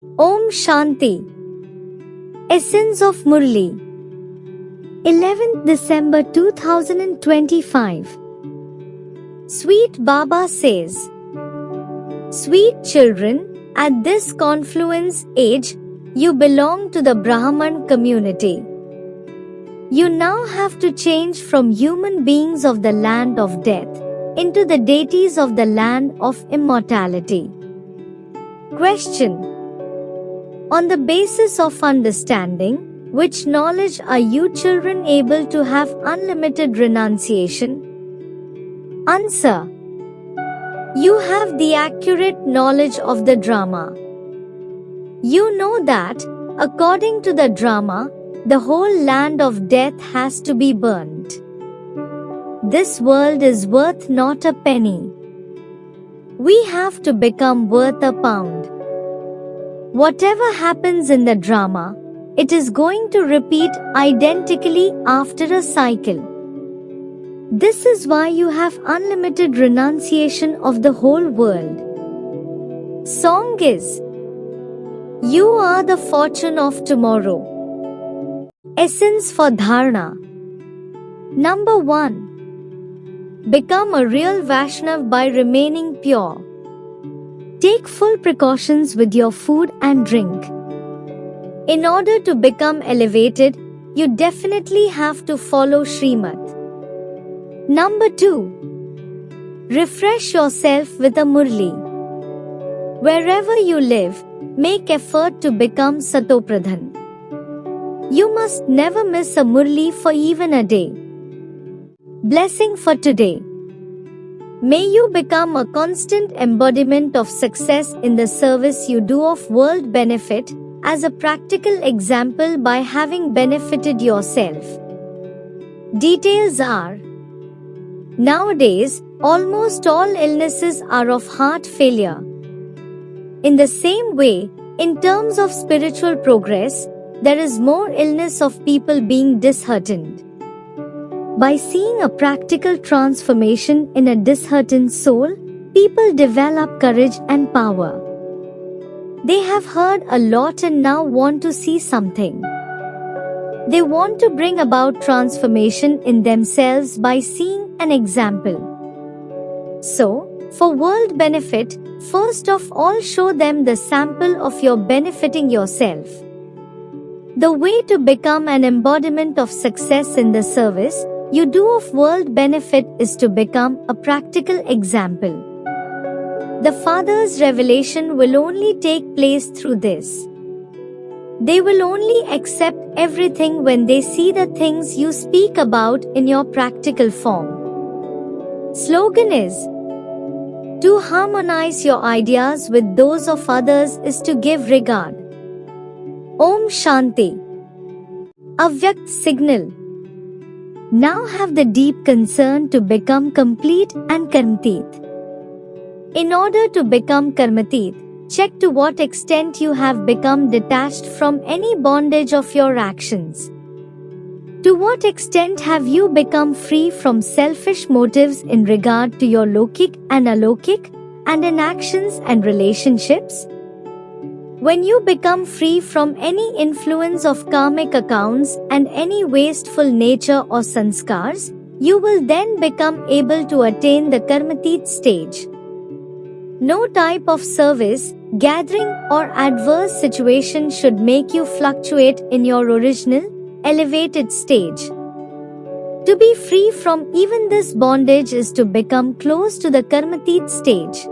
Om Shanti. Essence of Murli. 11th December 2025. Sweet Baba says, Sweet children, at this confluence age, you belong to the Brahman community. You now have to change from human beings of the land of death into the deities of the land of immortality. Question: on the basis of understanding, which knowledge are you children able to have unlimited renunciation? Answer: you have the accurate knowledge of the drama. You know that, according to the drama, the whole land of death has to be burnt. This world is worth not a penny. We have to become worth a pound. Whatever happens in the drama, it is going to repeat identically after a cycle. This is why you have unlimited renunciation of the whole world. Song is: You are the fortune of tomorrow. Essence for Dharana. Number 1. Become a real Vaishnav by remaining pure. Take full precautions with your food and drink. In order to become elevated, you definitely have to follow Srimad. Number 2. Refresh yourself with a Murli. Wherever you live, make effort to become Satopradhan. You must never miss a Murli for even a day. Blessing for today. May you become a constant embodiment of success in the service you do of world benefit, as a practical example by having benefited yourself. Details are: nowadays, almost all illnesses are of heart failure. In the same way, in terms of spiritual progress, there is more illness of people being disheartened. By seeing a practical transformation in a disheartened soul, people develop courage and power. They have heard a lot and now want to see something. They want to bring about transformation in themselves by seeing an example. So, for world benefit, first of all show them the sample of your benefiting yourself. The way to become an embodiment of success in the service you do of world benefit is to become a practical example. The Father's revelation will only take place through this. They will only accept everything when they see the things you speak about in your practical form. Slogan is: to harmonize your ideas with those of others is to give regard. Om Shanti. Avyakt signal. Now have the deep concern to become complete and Karmatit. In order to become Karmatit, check to what extent you have become detached from any bondage of your actions. To what extent have you become free from selfish motives in regard to your Lokik and Alokik, and in actions and relationships? When you become free from any influence of karmic accounts and any wasteful nature or sanskars, you will then become able to attain the Karmatit stage. No type of service, gathering or adverse situation should make you fluctuate in your original, elevated stage. To be free from even this bondage is to become close to the Karmatit stage.